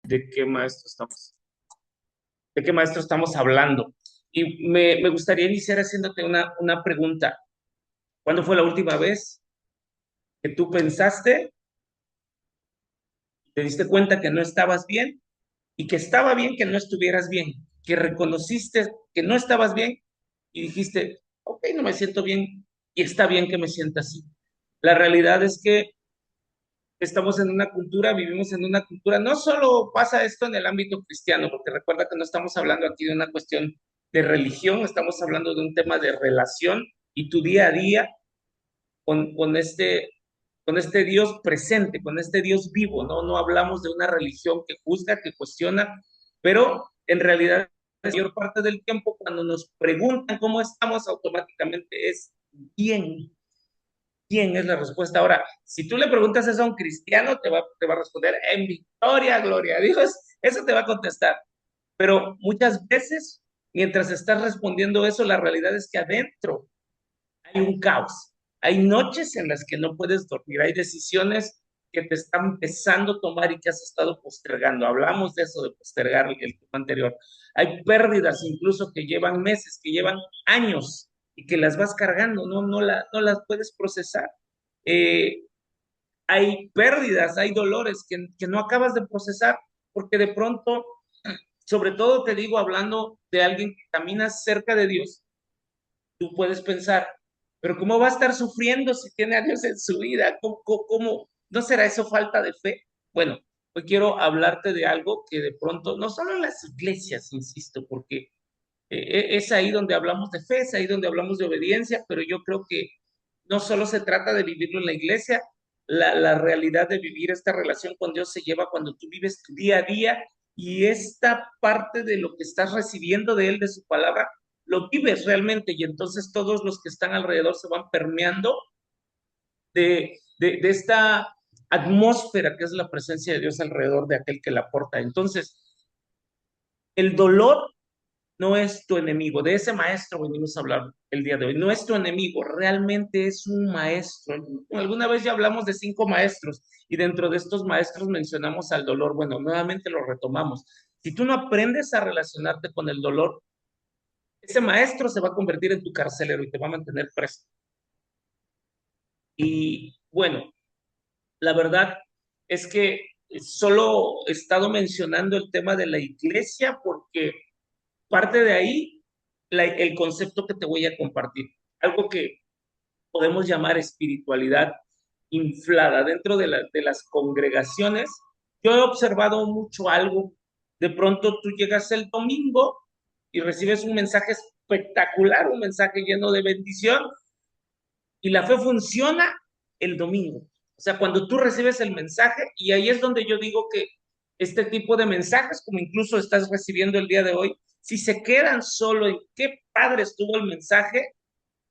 de qué maestro estamos hablando. Y me gustaría iniciar haciéndote una pregunta. ¿Cuándo fue la última vez que tú pensaste, te diste cuenta que no estabas bien y que estaba bien que no estuvieras bien, que reconociste que no estabas bien y dijiste, ok, no me siento bien y está bien que me sienta así? La realidad es que estamos en una cultura, vivimos en una cultura, no solo pasa esto en el ámbito cristiano, porque recuerda que no estamos hablando aquí de una cuestión de religión, estamos hablando de un tema de relación y tu día a día con este Dios presente, con este Dios vivo, ¿no? No hablamos de una religión que juzga, que cuestiona, pero en realidad la mayor parte del tiempo cuando nos preguntan cómo estamos, automáticamente es bien. ¿Quién es la respuesta? Ahora, si tú le preguntas eso a un cristiano, te va a responder en victoria, gloria a Dios, eso te va a contestar. Pero muchas veces, mientras estás respondiendo eso, la realidad es que adentro hay un caos. Hay noches en las que no puedes dormir, hay decisiones que te están empezando a tomar y que has estado postergando. Hablamos de eso, de postergar el tema anterior. Hay pérdidas incluso que llevan meses, que llevan años y que las vas cargando, no las puedes procesar. Eh, Hay pérdidas, hay dolores que no acabas de procesar porque de pronto, sobre todo te digo, hablando de alguien que camina cerca de Dios, tú puedes pensar, pero ¿cómo va a estar sufriendo si tiene a Dios en su vida? ¿No será eso falta de fe? Bueno, hoy quiero hablarte de algo que de pronto, no solo en las iglesias, insisto, porque es ahí donde hablamos de fe, es ahí donde hablamos de obediencia, pero yo creo que no solo se trata de vivirlo en la iglesia, la realidad de vivir esta relación con Dios se lleva cuando tú vives tu día a día y esta parte de lo que estás recibiendo de Él, de su palabra, lo vives realmente y entonces todos los que están alrededor se van permeando de esta atmósfera que es la presencia de Dios alrededor de aquel que la aporta. Entonces, el dolor no es tu enemigo. De ese maestro venimos a hablar el día de hoy. No es tu enemigo, realmente es un maestro. Alguna vez ya hablamos de 5 maestros y dentro de estos maestros mencionamos al dolor. Bueno, nuevamente lo retomamos. Si tú no aprendes a relacionarte con el dolor, ese maestro se va a convertir en tu carcelero y te va a mantener preso. Y bueno, la verdad es que solo he estado mencionando el tema de la iglesia porque parte de ahí el concepto que te voy a compartir, algo que podemos llamar espiritualidad inflada dentro de las congregaciones. Yo he observado mucho algo. De pronto tú llegas el domingo y recibes un mensaje espectacular, un mensaje lleno de bendición, y la fe funciona el domingo. O sea, cuando tú recibes el mensaje, y ahí es donde yo digo que este tipo de mensajes, como incluso estás recibiendo el día de hoy, si se quedan solo en qué padre estuvo el mensaje,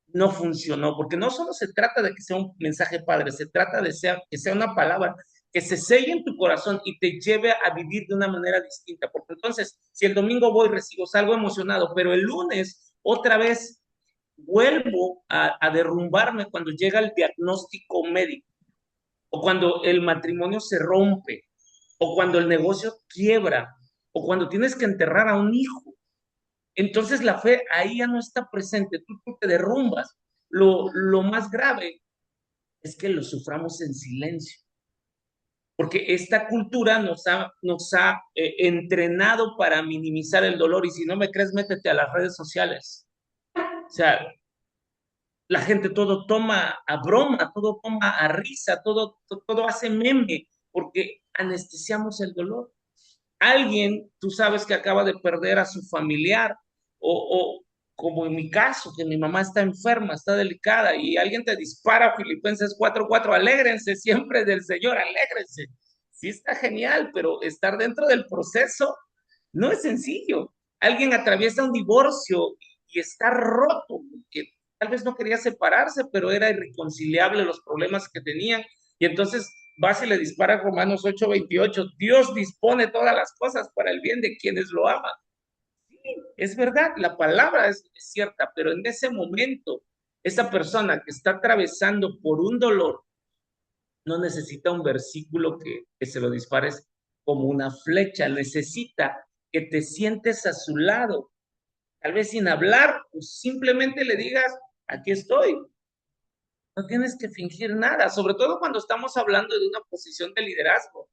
no funcionó, porque no solo se trata de que sea un mensaje padre, se trata de que sea una palabra que se selle en tu corazón y te lleve a vivir de una manera distinta, porque entonces, si el domingo voy, recibo, salgo emocionado, pero el lunes otra vez vuelvo a derrumbarme cuando llega el diagnóstico médico, o cuando el matrimonio se rompe, o cuando el negocio quiebra, o cuando tienes que enterrar a un hijo. Entonces la fe ahí ya no está presente, tú te derrumbas. Lo más grave es que lo suframos en silencio, porque esta cultura nos ha entrenado para minimizar el dolor y si no me crees, métete a las redes sociales. O sea, la gente todo toma a broma, todo toma a risa, todo hace meme, porque anestesiamos el dolor. Alguien, tú sabes que acaba de perder a su familiar, o como en mi caso, que mi mamá está enferma, está delicada, y alguien te dispara Filipenses 4:4, alégrense siempre del Señor, alégrense. Sí está genial, pero estar dentro del proceso no es sencillo. Alguien atraviesa un divorcio y está roto, porque tal vez no quería separarse, pero era irreconciliable los problemas que tenían. Y entonces vas y le dispara Romanos 8:28. Dios dispone todas las cosas para el bien de quienes lo aman. Sí, es verdad, la palabra es cierta, pero en ese momento, esa persona que está atravesando por un dolor no necesita un versículo que se lo dispares como una flecha, necesita que te sientes a su lado, tal vez sin hablar, pues simplemente le digas, aquí estoy. No tienes que fingir nada, sobre todo cuando estamos hablando de una posición de liderazgo.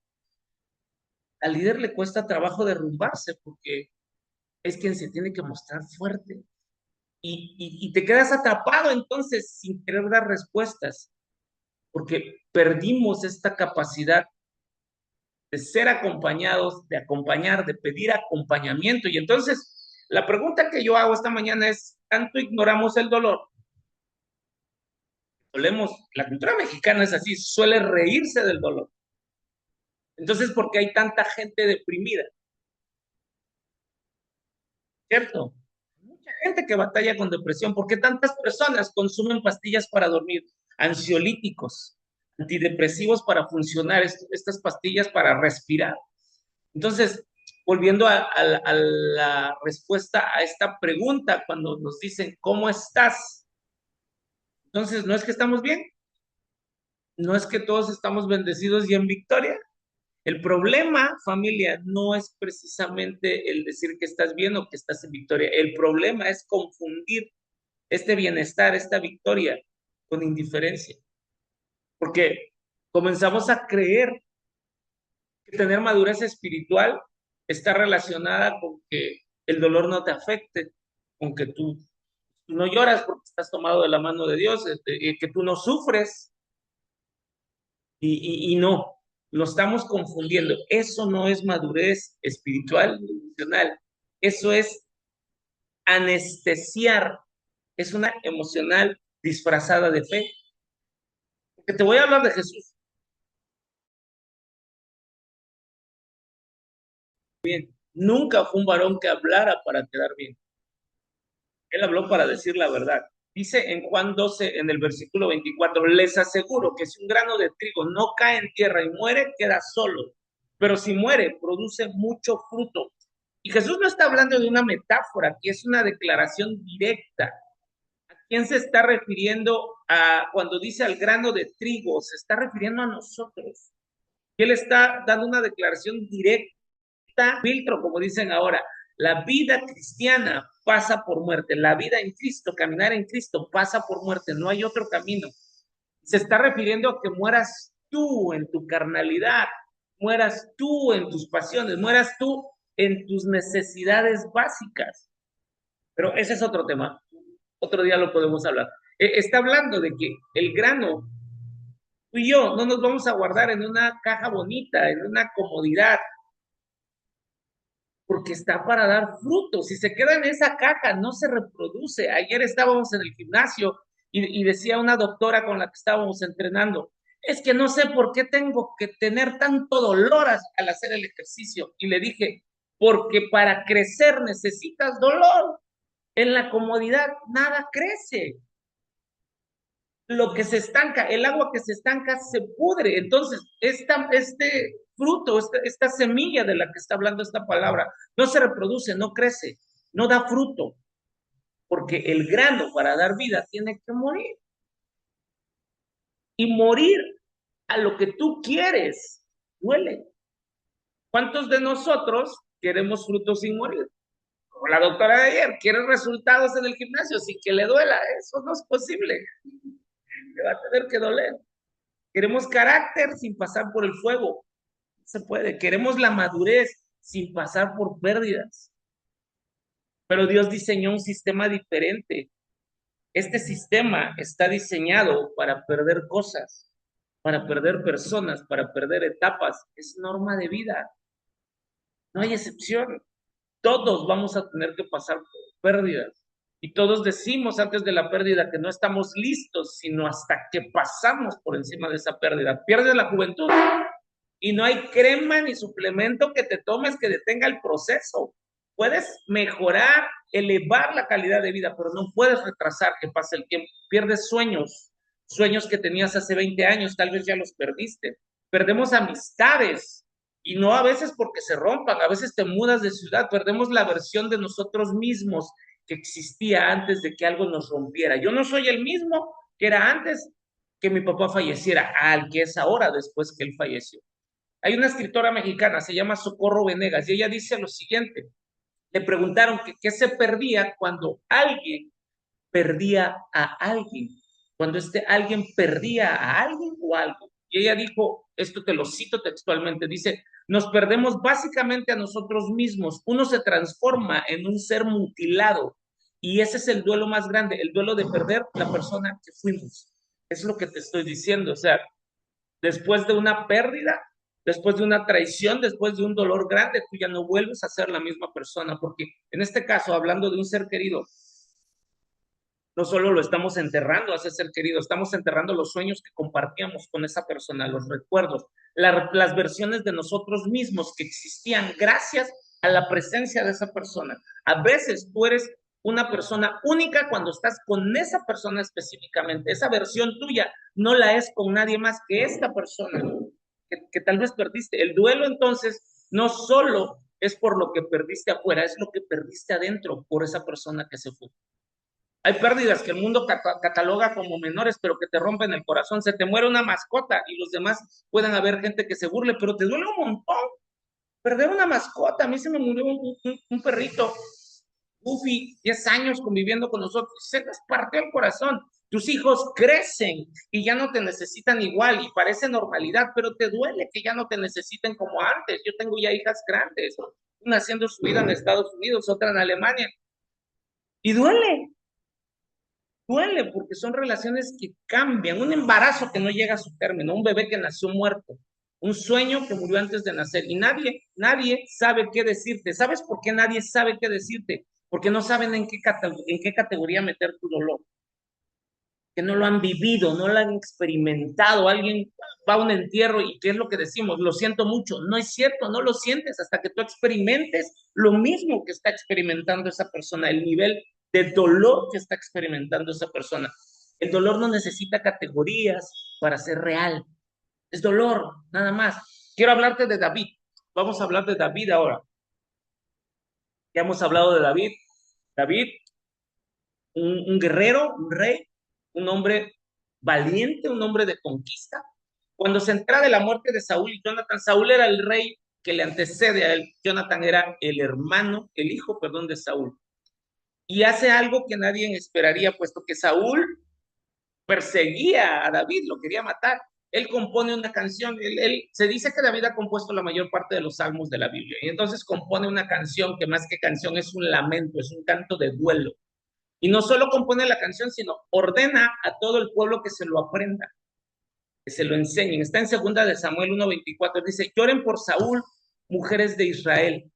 Al líder le cuesta trabajo derrumbarse porque es quien se tiene que mostrar fuerte. Y te quedas atrapado entonces sin querer dar respuestas, porque perdimos esta capacidad de ser acompañados, de acompañar, de pedir acompañamiento. Y entonces, la pregunta que yo hago esta mañana es, ¿tanto ignoramos el dolor? La cultura mexicana es así, suele reírse del dolor. Entonces, ¿por qué hay tanta gente deprimida? ¿Cierto? Mucha gente que batalla con depresión. ¿Por qué tantas personas consumen pastillas para dormir? Ansiolíticos, antidepresivos para funcionar, estas pastillas para respirar. Entonces, volviendo a la respuesta a esta pregunta, cuando nos dicen, ¿cómo estás? Entonces, no es que estamos bien, no es que todos estamos bendecidos y en victoria. El problema, familia, no es precisamente el decir que estás bien o que estás en victoria. El problema es confundir este bienestar, esta victoria, con indiferencia. Porque comenzamos a creer que tener madurez espiritual está relacionada con que el dolor no te afecte, con que tú no lloras porque estás tomado de la mano de Dios, que tú no sufres y no, lo estamos confundiendo. Eso no es madurez espiritual, emocional. Eso es anestesiar, es una emocional disfrazada de fe. Porque te voy a hablar de Jesús. Nunca fue un varón que hablara para quedar bien. Él habló para decir la verdad. Dice en Juan 12, en el versículo 24, les aseguro que si un grano de trigo no cae en tierra y muere, queda solo. Pero si muere, produce mucho fruto. Y Jesús no está hablando de una metáfora, aquí es una declaración directa. ¿A quién se está refiriendo cuando dice al grano de trigo? Se está refiriendo a nosotros. Y él está dando una declaración directa, filtro, como dicen ahora. La vida cristiana pasa por muerte. La vida en Cristo, caminar en Cristo, pasa por muerte. No hay otro camino. Se está refiriendo a que mueras tú en tu carnalidad, mueras tú en tus pasiones, mueras tú en tus necesidades básicas. Pero ese es otro tema. Otro día lo podemos hablar. Está hablando de que el grano, tú y yo, no nos vamos a guardar en una caja bonita, en una comodidad, porque está para dar frutos. Si se queda en esa caja, no se reproduce. Ayer estábamos en el gimnasio y decía una doctora con la que estábamos entrenando, es que no sé por qué tengo que tener tanto dolor al hacer el ejercicio. Y le dije, porque para crecer necesitas dolor. En la comodidad nada crece. Lo que se estanca, el agua que se estanca se pudre. Entonces, este fruto, esta semilla de la que está hablando esta palabra, no se reproduce, no crece, no da fruto, porque el grano para dar vida tiene que morir. Y morir a lo que tú quieres duele. ¿Cuántos de nosotros queremos frutos sin morir? Como la doctora de ayer, quiere resultados en el gimnasio sin que le duela. Eso no es posible. Le va a tener que doler. Queremos carácter sin pasar por el fuego. No se puede. Queremos la madurez sin pasar por pérdidas. Pero Dios diseñó un sistema diferente. Este sistema está diseñado para perder cosas, para perder personas, para perder etapas. Es norma de vida. No hay excepción. Todos vamos a tener que pasar por pérdidas. Y todos decimos antes de la pérdida que no estamos listos, sino hasta que pasamos por encima de esa pérdida. Pierdes la juventud y no hay crema ni suplemento que te tomes que detenga el proceso. Puedes mejorar, elevar la calidad de vida, pero no puedes retrasar que pase el tiempo. Pierdes sueños, sueños que tenías hace 20 años, tal vez ya los perdiste. Perdemos amistades, y no a veces porque se rompan, a veces te mudas de ciudad, perdemos la versión de nosotros mismos que existía antes de que algo nos rompiera. Yo no soy el mismo que era antes que mi papá falleciera, al que es ahora después que él falleció. Hay una escritora mexicana, se llama Socorro Venegas, y ella dice lo siguiente. Le preguntaron que qué se perdía cuando alguien perdía a alguien, cuando alguien perdía a alguien o algo. Y ella dijo, esto te lo cito textualmente, dice, nos perdemos básicamente a nosotros mismos, uno se transforma en un ser mutilado y ese es el duelo más grande, el duelo de perder la persona que fuimos. Es lo que te estoy diciendo, o sea, después de una pérdida, después de una traición, después de un dolor grande, tú ya no vuelves a ser la misma persona, porque en este caso, hablando de un ser querido, no solo lo estamos enterrando a ese ser querido, estamos enterrando los sueños que compartíamos con esa persona, los recuerdos, las versiones de nosotros mismos que existían gracias a la presencia de esa persona. A veces tú eres una persona única cuando estás con esa persona específicamente. Esa versión tuya no la es con nadie más que esta persona que tal vez perdiste. El duelo entonces no solo es por lo que perdiste afuera, es lo que perdiste adentro por esa persona que se fue. Hay pérdidas que el mundo cataloga como menores, pero que te rompen el corazón. Se te muere una mascota y los demás pueden haber gente que se burle, pero te duele un montón perder una mascota. A mí se me murió un perrito, Buffy, 10 años conviviendo con nosotros. Se les partió el corazón. Tus hijos crecen y ya no te necesitan igual y parece normalidad, pero te duele que ya no te necesiten como antes. Yo tengo ya hijas grandes, una haciendo su vida en Estados Unidos, otra en Alemania. Y duele porque son relaciones que cambian, un embarazo que no llega a su término, un bebé que nació muerto, un sueño que murió antes de nacer y nadie sabe qué decirte. ¿Sabes por qué nadie sabe qué decirte? Porque no saben en qué categoría meter tu dolor, que no lo han vivido, no lo han experimentado. Alguien va a un entierro y ¿qué es lo que decimos? Lo siento mucho. No es cierto, no lo sientes hasta que tú experimentes lo mismo que está experimentando esa persona, el nivel de dolor que está experimentando esa persona. El dolor no necesita categorías para ser real. Es dolor, nada más. Quiero hablarte de David. Vamos a hablar de David ahora. Ya hemos hablado de David. David, un guerrero, un rey, un hombre valiente, un hombre de conquista. Cuando se entera de la muerte de Saúl y Jonathan, Saúl era el rey que le antecede a él, Jonathan era el hermano, el hijo, perdón, de Saúl. Y hace algo que nadie esperaría, puesto que Saúl perseguía a David, lo quería matar. Él compone una canción, se dice que David ha compuesto la mayor parte de los salmos de la Biblia, y entonces compone una canción que más que canción es un lamento, es un canto de duelo. Y no solo compone la canción, sino ordena a todo el pueblo que se lo aprenda, que se lo enseñen. Está en segunda de Samuel 1:24, dice, lloren por Saúl, mujeres de Israel.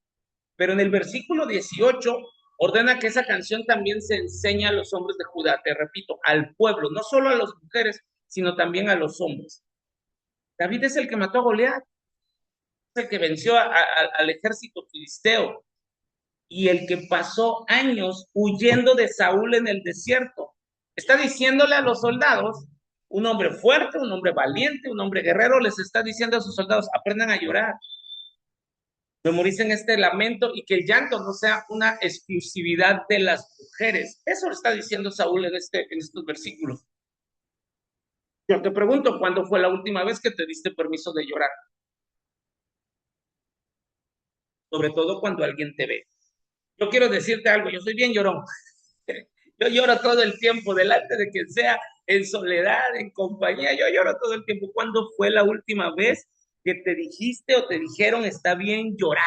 Pero en el versículo 18 ordena que esa canción también se enseña a los hombres de Judá, te repito, al pueblo, no solo a las mujeres, sino también a los hombres. David es el que mató a Goliat, es el que venció al ejército filisteo y el que pasó años huyendo de Saúl en el desierto. Está diciéndole a los soldados, un hombre fuerte, un hombre valiente, un hombre guerrero, les está diciendo a sus soldados, aprendan a llorar, memoricen este lamento y que el llanto no sea una exclusividad de las mujeres. Eso lo está diciendo Saúl en estos versículos. Yo te pregunto, ¿cuándo fue la última vez que te diste permiso de llorar? Sobre todo cuando alguien te ve. Yo quiero decirte algo, yo soy bien llorón. Yo lloro todo el tiempo, delante de quien sea, en soledad, en compañía, yo lloro todo el tiempo. ¿Cuándo fue la última vez que te dijiste o te dijeron está bien llorar?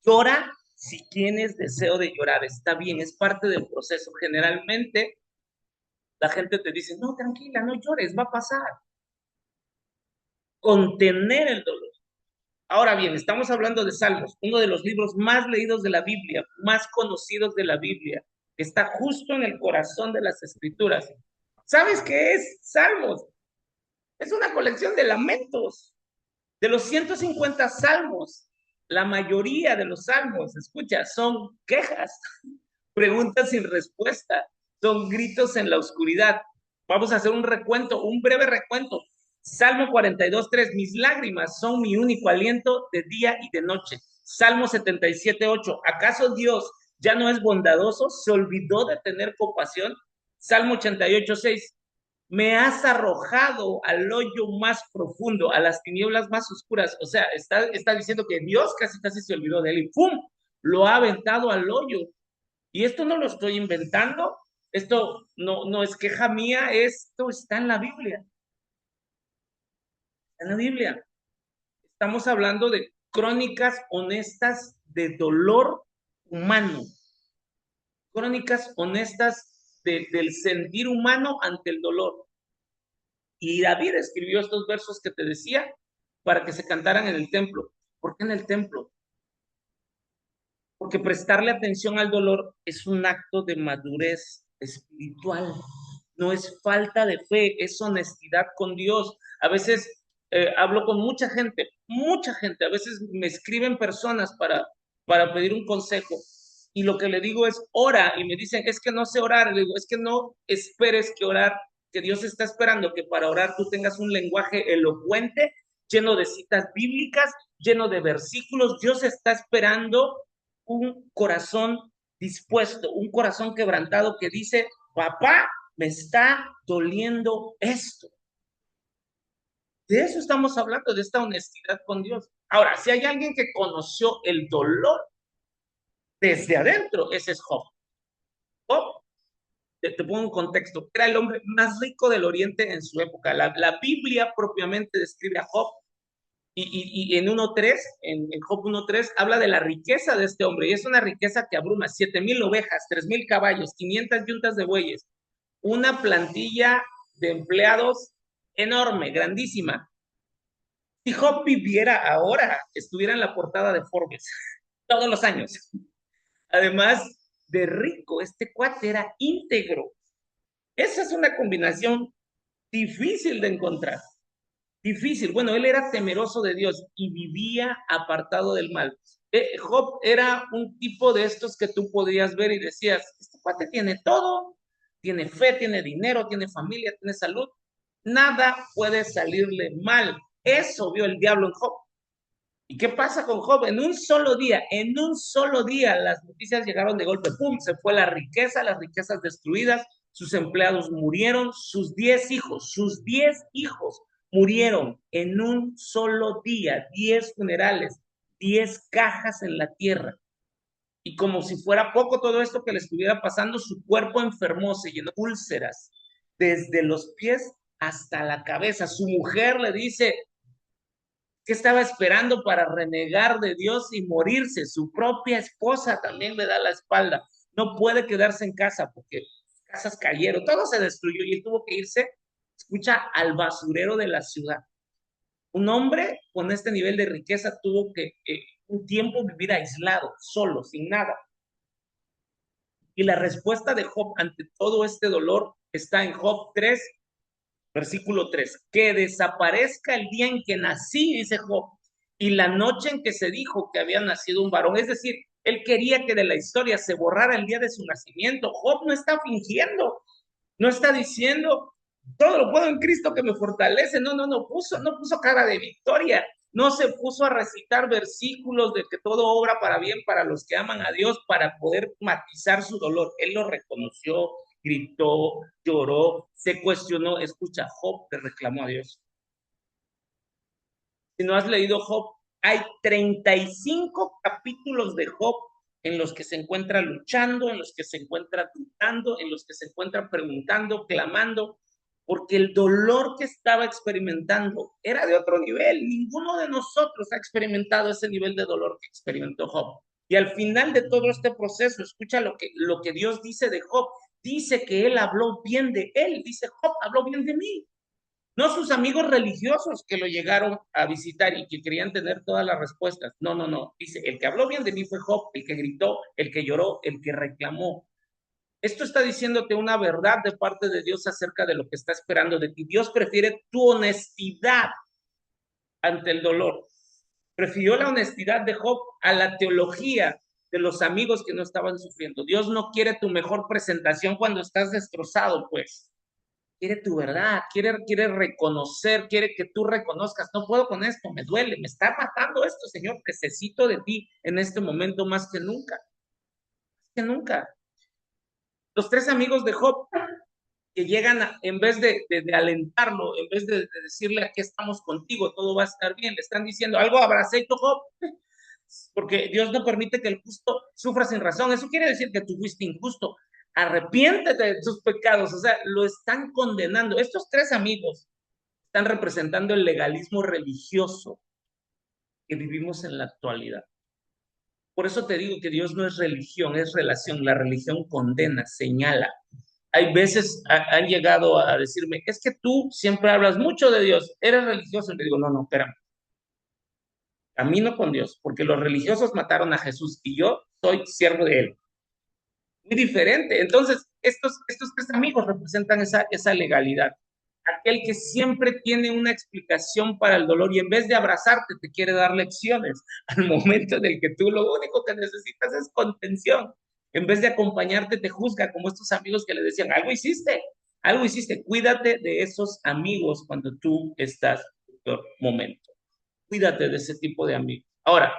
Llora si tienes deseo de llorar, está bien, es parte del proceso. Generalmente la gente te dice, no, tranquila, no llores, va a pasar. Contener el dolor. Ahora bien, estamos hablando de Salmos, uno de los libros más leídos de la Biblia, más conocidos de la Biblia, que está justo en el corazón de las Escrituras. ¿Sabes qué es Salmos? Es una colección de lamentos. De los 150 salmos, la mayoría de los salmos, escucha, son quejas, preguntas sin respuesta, son gritos en la oscuridad. Vamos a hacer un recuento, un breve recuento. Salmo 42:3, mis lágrimas son mi único aliento de día y de noche. Salmo 77:8, ¿acaso Dios ya no es bondadoso? ¿Se olvidó de tener compasión? Salmo 88:6, me has arrojado al hoyo más profundo, a las tinieblas más oscuras. O sea, está diciendo que Dios casi casi se olvidó de él y ¡pum! Lo ha aventado al hoyo. Y esto no lo estoy inventando, esto no es queja mía, esto está en la Biblia, en la Biblia. Estamos hablando de crónicas honestas de dolor humano, crónicas honestas del sentir humano ante el dolor. Y David escribió estos versos que te decía para que se cantaran en el templo. ¿Por qué en el templo? Porque prestarle atención al dolor es un acto de madurez espiritual. No es falta de fe, es honestidad con Dios. A veces hablo con mucha gente, a veces me escriben personas para pedir un consejo y lo que le digo es ora y me dicen es que no sé orar, le digo es que no esperes que orar, que Dios está esperando que para orar tú tengas un lenguaje elocuente, lleno de citas bíblicas, lleno de versículos. Dios está esperando un corazón dispuesto, un corazón quebrantado que dice, papá, me está doliendo esto. De eso estamos hablando, de esta honestidad con Dios. Ahora, si hay alguien que conoció el dolor desde adentro, ese es Job. Job, te pongo un contexto, era el hombre más rico del Oriente en su época. La Biblia propiamente describe a Job y en 1.3, en Job 1.3, habla de la riqueza de este hombre, y es una riqueza que abruma 7,000 ovejas, 3,000 caballos, 500 yuntas de bueyes, una plantilla de empleados enorme, grandísima. Si Job viviera ahora, estuviera en la portada de Forbes, todos los años. Además de rico, este cuate era íntegro. Esa es una combinación difícil de encontrar. Difícil. Bueno, él era temeroso de Dios y vivía apartado del mal. Job era un tipo de estos que tú podías ver y decías, este cuate tiene todo, tiene fe, tiene dinero, tiene familia, tiene salud, nada puede salirle mal. Eso vio el diablo en Job. ¿Y qué pasa con Job? En un solo día, las noticias llegaron de golpe, ¡pum! Se fue la riqueza, las riquezas destruidas, sus empleados murieron, sus 10 hijos murieron en un solo día, 10 funerales, 10 cajas en la tierra. Y como si fuera poco todo esto que le estuviera pasando, su cuerpo enfermó, se llenó de úlceras, desde los pies hasta la cabeza. Su mujer le dice, que estaba esperando para renegar de Dios y morirse. Su propia esposa también le da la espalda. No puede quedarse en casa porque casas cayeron, todo se destruyó y él tuvo que irse, escucha, al basurero de la ciudad. Un hombre con este nivel de riqueza tuvo que un tiempo vivir aislado, solo, sin nada. Y la respuesta de Job ante todo este dolor está en Job 3, versículo 3, que desaparezca el día en que nací, dice Job, y la noche en que se dijo que había nacido un varón. Es decir, él quería que de la historia se borrara el día de su nacimiento. Job no está fingiendo, no está diciendo, todo lo puedo en Cristo que me fortalece. No puso cara de victoria. No se puso a recitar versículos de que todo obra para bien para los que aman a Dios para poder matizar su dolor. Él lo reconoció, gritó, lloró, se cuestionó. Escucha, Job le reclamó a Dios. Si no has leído Job, hay 35 capítulos de Job en los que se encuentra luchando, en los que se encuentra dudando, en los que se encuentra preguntando, clamando, porque el dolor que estaba experimentando era de otro nivel. Ninguno de nosotros ha experimentado ese nivel de dolor que experimentó Job. Y al final de todo este proceso, escucha lo que Dios dice de Job. Dice que él habló bien de él. Dice, Job habló bien de mí. No sus amigos religiosos que lo llegaron a visitar y que querían tener todas las respuestas. No. Dice, el que habló bien de mí fue Job, el que gritó, el que lloró, el que reclamó. Esto está diciéndote una verdad de parte de Dios acerca de lo que está esperando de ti. Dios prefiere tu honestidad ante el dolor. Prefirió la honestidad de Job a la teología de los amigos que no estaban sufriendo. Dios no quiere tu mejor presentación cuando estás destrozado, pues. Quiere tu verdad, quiere reconocer, quiere que tú reconozcas, no puedo con esto, me duele, me está matando esto, Señor, necesito de ti en este momento más que nunca, más que nunca. Los tres amigos de Job que llegan, en vez de alentarlo, en vez de decirle aquí estamos contigo, todo va a estar bien, le están diciendo algo habrás hecho, Job, porque Dios no permite que el justo sufra sin razón. Eso quiere decir que tú fuiste injusto. Arrepiéntete de tus pecados. O sea, lo están condenando. Estos tres amigos están representando el legalismo religioso que vivimos en la actualidad. Por eso te digo que Dios no es religión, es relación. La religión condena, señala. Hay veces han llegado a decirme, es que tú siempre hablas mucho de Dios, eres religioso. Y le digo, no, no, espérame, camino con Dios, porque los religiosos mataron a Jesús y yo soy siervo de él. Muy diferente. Entonces, estos tres amigos representan esa legalidad. Aquel que siempre tiene una explicación para el dolor y en vez de abrazarte te quiere dar lecciones al momento en el que tú lo único que necesitas es contención. En vez de acompañarte te juzga como estos amigos que le decían, algo hiciste, cuídate de esos amigos cuando tú estás en tu peor momento. Cuídate de ese tipo de amigos. Ahora,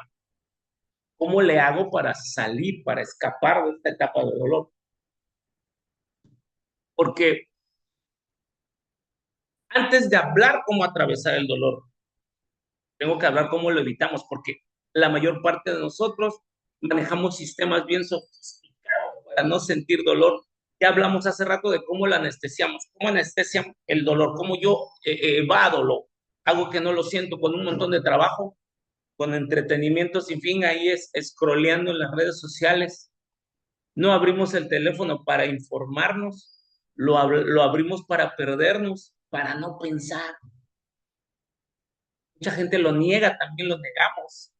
¿cómo le hago para salir, para escapar de esta etapa de dolor? Porque antes de hablar cómo atravesar el dolor, tengo que hablar cómo lo evitamos, porque la mayor parte de nosotros manejamos sistemas bien sofisticados para no sentir dolor. Ya hablamos hace rato de cómo la anestesiamos, cómo anestesian el dolor, cómo yo evado algo que no lo siento con un montón de trabajo, con entretenimiento sin fin, ahí es scrolleando en las redes sociales. No abrimos el teléfono para informarnos, lo abrimos para perdernos, para no pensar. Mucha gente lo niega, también lo negamos,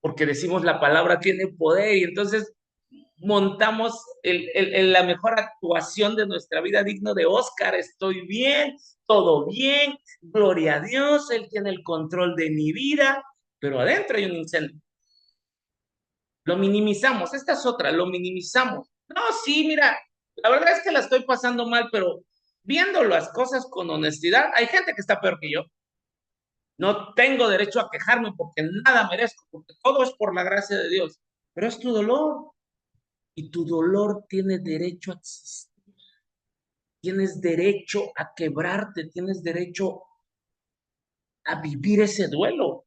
porque decimos la palabra tiene poder y entonces montamos la mejor actuación de nuestra vida digno de Oscar. Estoy bien, todo bien, gloria a Dios, Él tiene el control de mi vida, pero adentro hay un incendio. Lo minimizamos, esta es otra, lo minimizamos. No, sí, mira, la verdad es que la estoy pasando mal, pero viendo las cosas con honestidad, hay gente que está peor que yo. No tengo derecho a quejarme porque nada merezco, porque todo es por la gracia de Dios. Pero es tu dolor y tu dolor tiene derecho a existir. Tienes derecho a quebrarte, tienes derecho a vivir ese duelo.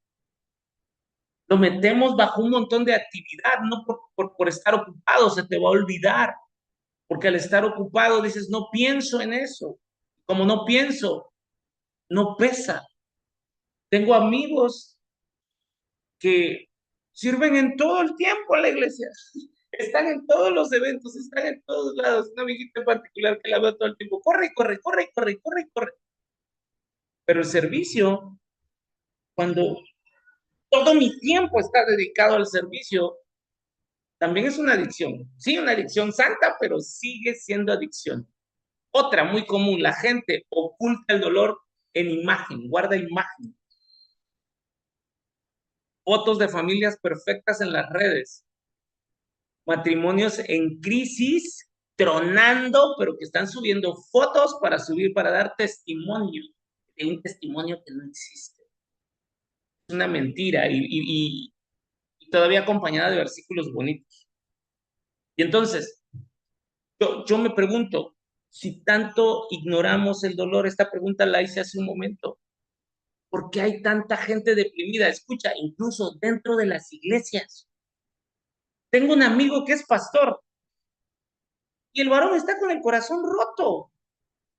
Lo metemos bajo un montón de actividad, no por estar ocupado, se te va a olvidar. Porque al estar ocupado dices, no pienso en eso. Como no pienso, no pesa. Tengo amigos que sirven en todo el tiempo en la iglesia. Están en todos los eventos, están en todos lados. Una amiguita en particular que la veo todo el tiempo, corre, corre, corre, corre, corre, corre. Pero el servicio, cuando todo mi tiempo está dedicado al servicio, también es una adicción. Sí, una adicción santa, pero sigue siendo adicción. Otra muy común, la gente oculta el dolor en imagen, guarda imagen. Fotos de familias perfectas en las redes, matrimonios en crisis, tronando, pero que están subiendo fotos para subir, para dar testimonio de un testimonio que no existe. Es una mentira y todavía acompañada de versículos bonitos. Y entonces, yo me pregunto, si tanto ignoramos el dolor, esta pregunta la hice hace un momento, ¿por qué hay tanta gente deprimida? Escucha, incluso dentro de las iglesias. Tengo un amigo que es pastor y el varón está con el corazón roto.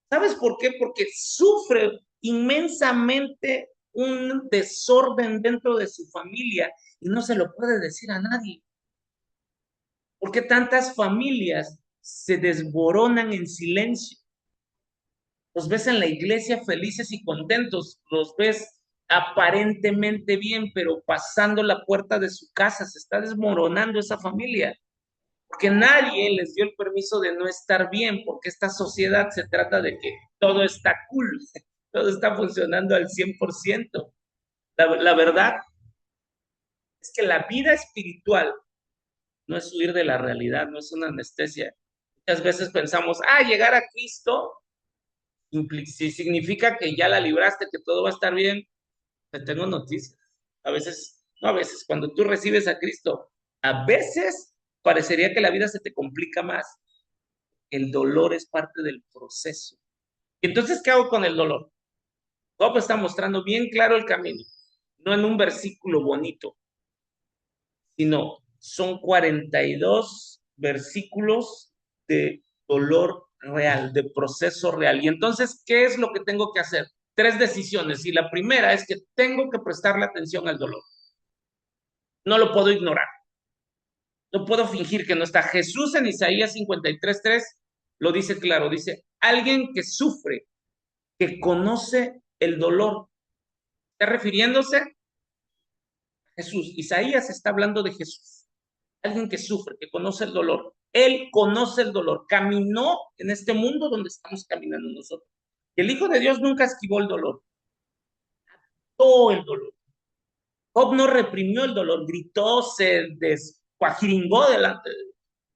¿Sabes por qué? Porque sufre inmensamente un desorden dentro de su familia y no se lo puede decir a nadie. ¿Por qué tantas familias se desboronan en silencio? Los ves en la iglesia felices y contentos, los ves aparentemente bien, pero pasando la puerta de su casa se está desmoronando esa familia. Porque nadie les dio el permiso de no estar bien, porque esta sociedad se trata de que todo está cool, todo está funcionando al 100%. La verdad es que la vida espiritual no es huir de la realidad, no es una anestesia. Muchas veces pensamos, llegar a Cristo si significa que ya la libraste, que todo va a estar bien. Te tengo noticias. A veces, no a veces, cuando tú recibes a Cristo, a veces parecería que la vida se te complica más. el dolor es parte del proceso. Entonces, ¿qué hago con el dolor? Job está mostrando bien claro el camino, no en un versículo bonito, sino son 42 versículos de dolor real, de proceso real. Y entonces, ¿qué es lo que tengo que hacer? Tres decisiones. Y la primera es que tengo que prestarle atención al dolor. No lo puedo ignorar. No puedo fingir que no está. Jesús en Isaías 53:3 lo dice claro. Dice, alguien que sufre, que conoce el dolor. ¿Está refiriéndose a Jesús? Isaías está hablando de Jesús. Alguien que sufre, que conoce el dolor. Él conoce el dolor. Caminó en este mundo donde estamos caminando nosotros. El Hijo de Dios nunca esquivó el dolor. Todo el dolor. Job no reprimió el dolor, gritó, se descuajiringó delante de Dios.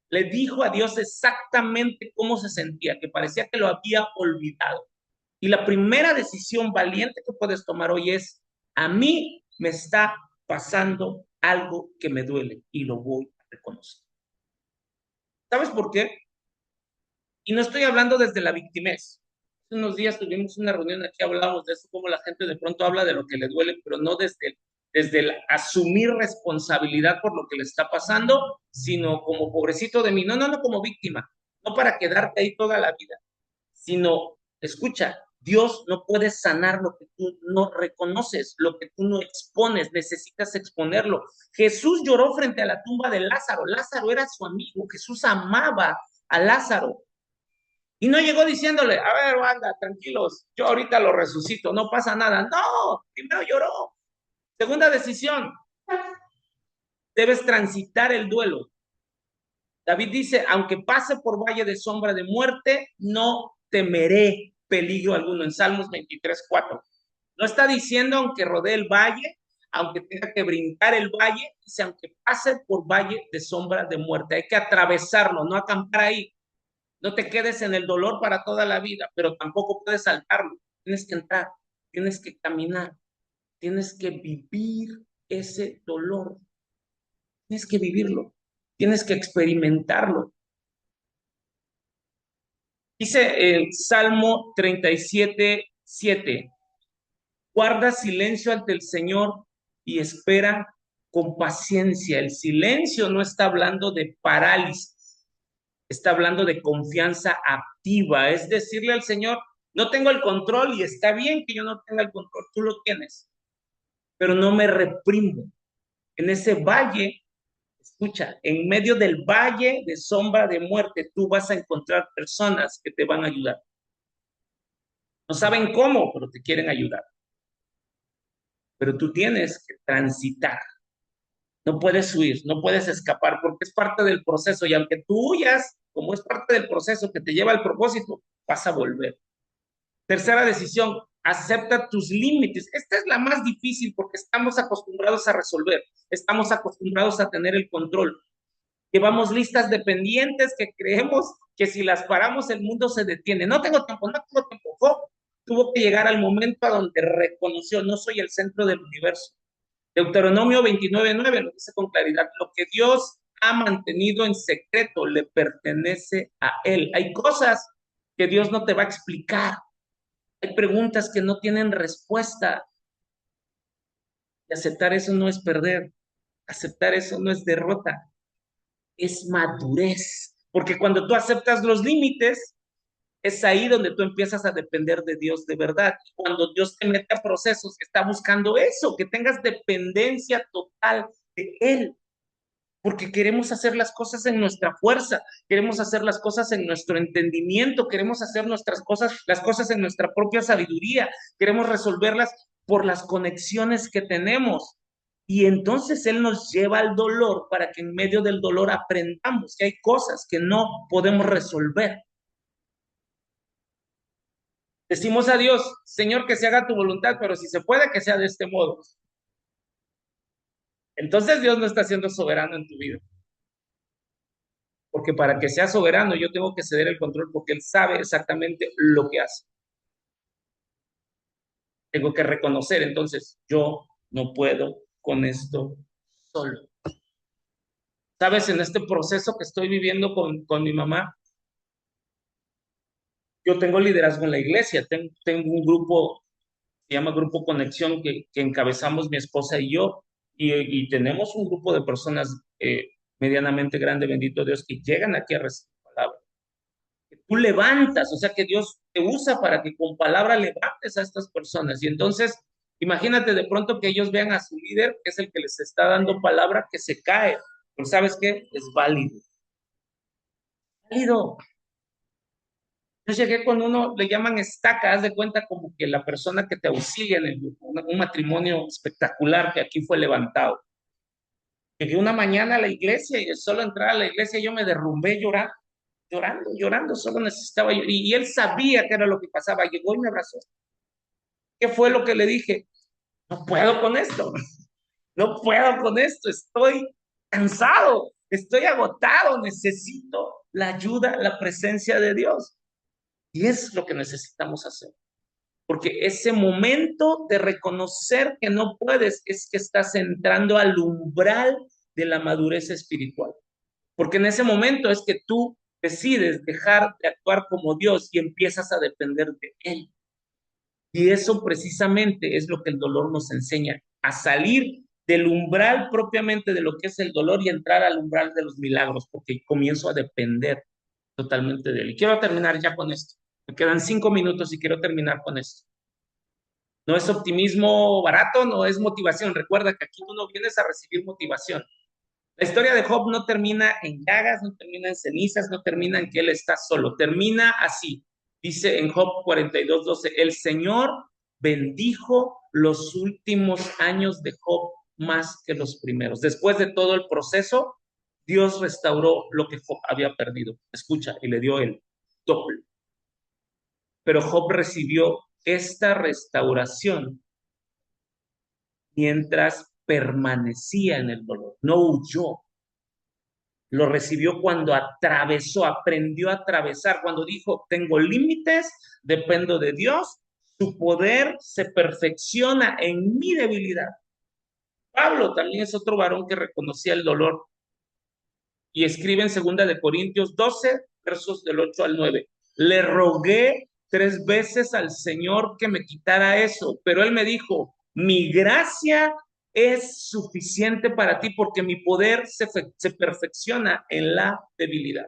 Le dijo a Dios exactamente cómo se sentía, que parecía que lo había olvidado. Y la primera decisión valiente que puedes tomar hoy es, a mí me está pasando algo que me duele y lo voy a reconocer. ¿Sabes por qué? Y no estoy hablando desde la victimez. Hace unos días tuvimos una reunión aquí, hablamos de eso, cómo la gente de pronto habla de lo que le duele, pero no desde el asumir responsabilidad por lo que le está pasando, sino como pobrecito de mí. No, no, no como víctima, no para quedarte ahí toda la vida, sino, escucha, Dios no puede sanar lo que tú no reconoces, lo que tú no expones, necesitas exponerlo. Jesús lloró frente a la tumba de Lázaro. Lázaro era su amigo, Jesús amaba a Lázaro. Y no llegó diciéndole, a ver, banda, tranquilos, yo ahorita lo resucito, no pasa nada. No, primero lloró. Segunda decisión, debes transitar el duelo. David dice, aunque pase por valle de sombra de muerte, no temeré peligro alguno, en Salmos 23:4. No está diciendo aunque rodee el valle, aunque tenga que brincar el valle, dice aunque pase por valle de sombra de muerte. Hay que atravesarlo, no acampar ahí. No te quedes en el dolor para toda la vida, pero tampoco puedes saltarlo. Tienes que entrar, tienes que caminar, tienes que vivir ese dolor. Tienes que vivirlo, tienes que experimentarlo. Dice el Salmo 37:7, guarda silencio ante el Señor y espera con paciencia. El silencio no está hablando de parálisis, está hablando de confianza activa, es decirle al Señor, no tengo el control y está bien que yo no tenga el control, tú lo tienes, pero no me reprimo. En ese valle, escucha, en medio del valle de sombra de muerte, tú vas a encontrar personas que te van a ayudar. No saben cómo, pero te quieren ayudar. Pero tú tienes que transitar. No puedes huir, no puedes escapar, porque es parte del proceso. Y aunque tú huyas, como es parte del proceso que te lleva al propósito, vas a volver. Tercera decisión, acepta tus límites. Esta es la más difícil porque estamos acostumbrados a resolver, estamos acostumbrados a tener el control. Llevamos listas de pendientes que creemos que si las paramos el mundo se detiene. No tengo tiempo, no tengo tiempo. Job tuvo que llegar al momento a donde reconoció, no soy el centro del universo. Deuteronomio 29:9 lo dice con claridad, lo que Dios ha mantenido en secreto le pertenece a Él. Hay cosas que Dios no te va a explicar, hay preguntas que no tienen respuesta, y aceptar eso no es perder, aceptar eso no es derrota, es madurez, porque cuando tú aceptas los límites, es ahí donde tú empiezas a depender de Dios de verdad. Y cuando Dios te mete a procesos, está buscando eso, que tengas dependencia total de Él, porque queremos hacer las cosas en nuestra fuerza, queremos hacer las cosas en nuestro entendimiento, queremos hacer nuestras cosas, las cosas en nuestra propia sabiduría, queremos resolverlas por las conexiones que tenemos. Y entonces Él nos lleva al dolor para que en medio del dolor aprendamos que hay cosas que no podemos resolver. Decimos a Dios, Señor, que se haga tu voluntad, pero si se puede, que sea de este modo. Entonces Dios no está siendo soberano en tu vida. Porque para que sea soberano yo tengo que ceder el control porque Él sabe exactamente lo que hace. Tengo que reconocer, entonces, yo no puedo con esto solo. ¿Sabes? En este proceso que estoy viviendo con mi mamá, Yo tengo liderazgo en la iglesia, tengo un grupo, se llama Grupo Conexión, que encabezamos mi esposa y yo, y tenemos un grupo de personas medianamente grande, bendito Dios, que llegan aquí a recibir palabra. Que tú levantas, o sea que Dios te usa para que con palabra levantes a estas personas. Y entonces, imagínate de pronto que ellos vean a su líder, que es el que les está dando palabra, que se cae. Pero ¿sabes qué? Es válido. Válido. Yo llegué con uno, le llaman estaca, haz de cuenta como que la persona que te auxilia en el grupo, un matrimonio espectacular que aquí fue levantado. Llegué una mañana a la iglesia y solo entrar a la iglesia yo me derrumbé llorando, llorando, llorando, solo necesitaba y él sabía que era lo que pasaba, llegó y me abrazó. ¿Qué fue lo que le dije? No puedo con esto, no puedo con esto, estoy cansado, estoy agotado, necesito la ayuda, la presencia de Dios. Y es lo que necesitamos hacer. Porque ese momento de reconocer que no puedes es que estás entrando al umbral de la madurez espiritual. Porque en ese momento es que tú decides dejar de actuar como Dios y empiezas a depender de Él. Y eso precisamente es lo que el dolor nos enseña, a salir del umbral propiamente de lo que es el dolor y entrar al umbral de los milagros, porque comienzo a depender totalmente de Él. Y quiero terminar ya con esto. Me quedan 5 minutos y quiero terminar con esto. No es optimismo barato, no es motivación. Recuerda que aquí tú no vienes a recibir motivación. La historia de Job no termina en llagas, no termina en cenizas, no termina en que él está solo. Termina así. Dice en Job 42:12, el Señor bendijo los últimos años de Job más que los primeros. Después de todo el proceso, Dios restauró lo que Job había perdido. Escucha, y le dio el doble. Pero Job recibió esta restauración mientras permanecía en el dolor, no huyó. Lo recibió cuando atravesó, aprendió a atravesar, cuando dijo, tengo límites, dependo de Dios, su poder se perfecciona en mi debilidad. Pablo también es otro varón que reconocía el dolor y escribe en 2 Corintios 12, versos del 8 al 9. Le rogué 3 veces al Señor que me quitara eso, pero él me dijo, mi gracia es suficiente para ti porque mi poder se perfecciona en la debilidad.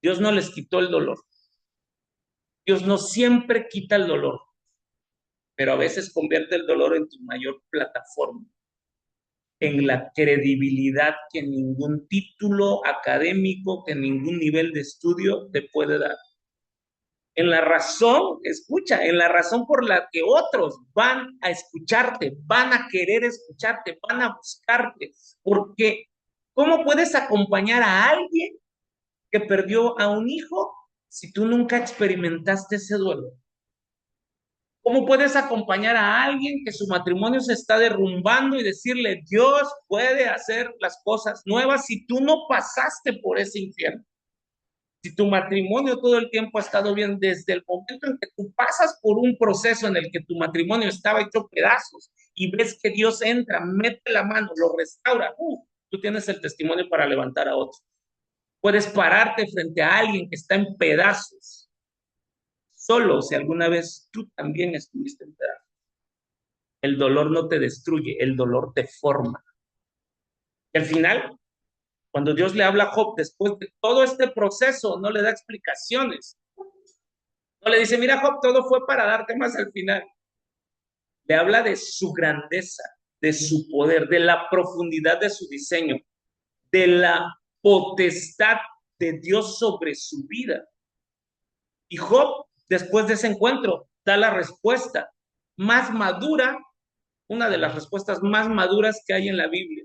Dios no les quitó el dolor. Dios no siempre quita el dolor, pero a veces convierte el dolor en tu mayor plataforma, en la credibilidad que ningún título académico, que ningún nivel de estudio te puede dar. En la razón, escucha, en la razón por la que otros van a escucharte, van a querer escucharte, van a buscarte, porque ¿cómo puedes acompañar a alguien que perdió a un hijo si tú nunca experimentaste ese duelo? ¿Cómo puedes acompañar a alguien que su matrimonio se está derrumbando y decirle, Dios puede hacer las cosas nuevas si tú no pasaste por ese infierno? Si tu matrimonio todo el tiempo ha estado bien, desde el momento en que tú pasas por un proceso en el que tu matrimonio estaba hecho pedazos y ves que Dios entra, mete la mano, lo restaura, tú tienes el testimonio para levantar a otros. Puedes pararte frente a alguien que está en pedazos, solo si alguna vez tú también estuviste en pedazos. El dolor no te destruye, el dolor te forma. Y al final, cuando Dios le habla a Job, después de todo este proceso, no le da explicaciones. No le dice, mira Job, todo fue para darte más al final. Le habla de su grandeza, de su poder, de la profundidad de su diseño, de la potestad de Dios sobre su vida. Y Job, después de ese encuentro, da la respuesta más madura, una de las respuestas más maduras que hay en la Biblia.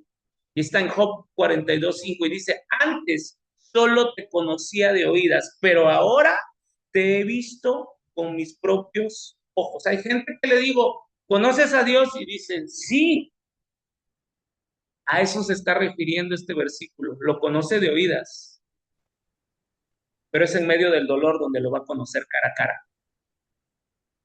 Y está en Job 42:5 y dice, antes solo te conocía de oídas, pero ahora te he visto con mis propios ojos. Hay gente que le digo, ¿conoces a Dios? Y dicen, sí, a eso se está refiriendo este versículo. Lo conoce de oídas, pero es en medio del dolor donde lo va a conocer cara a cara.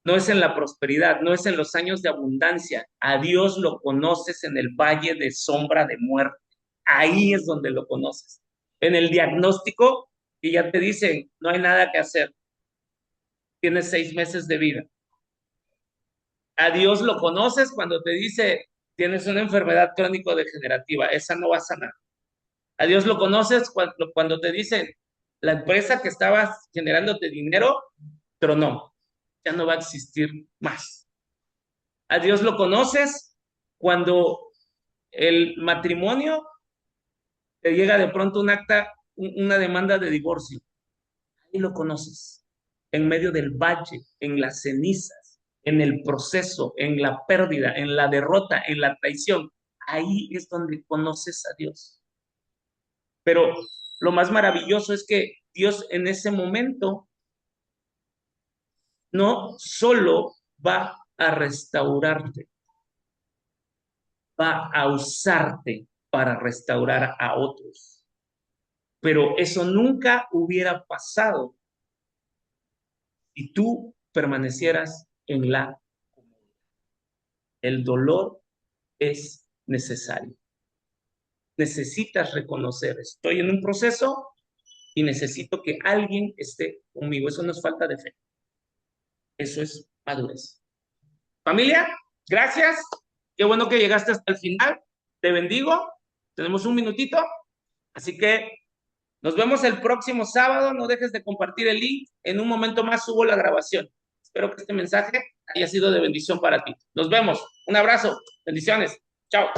No es en la prosperidad, no es en los años de abundancia. A Dios lo conoces en el valle de sombra de muerte. Ahí es donde lo conoces. En el diagnóstico, y ya te dicen, no hay nada que hacer. tienes 6 meses de vida. A Dios lo conoces cuando te dice, tienes una enfermedad crónico-degenerativa, esa no va a sanar. A Dios lo conoces cuando te dicen, la empresa que estabas generándote dinero, tronó, ya no va a existir más. A Dios lo conoces cuando el matrimonio te llega de pronto un acta, una demanda de divorcio. Ahí lo conoces, en medio del valle, en las cenizas, en el proceso, en la pérdida, en la derrota, en la traición. Ahí es donde conoces a Dios. Pero lo más maravilloso es que Dios en ese momento no solo va a restaurarte, va a usarte para restaurar a otros. Pero eso nunca hubiera pasado si tú permanecieras en la comunidad. El dolor es necesario. Necesitas reconocer, estoy en un proceso y necesito que alguien esté conmigo. Eso no es falta de fe, eso es madurez. Familia, gracias. Qué bueno que llegaste hasta el final. Te bendigo. Tenemos un minutito, así que nos vemos el próximo sábado. No dejes de compartir el link. En un momento más subo la grabación. Espero que este mensaje haya sido de bendición para ti. Nos vemos. Un abrazo. Bendiciones. Chao.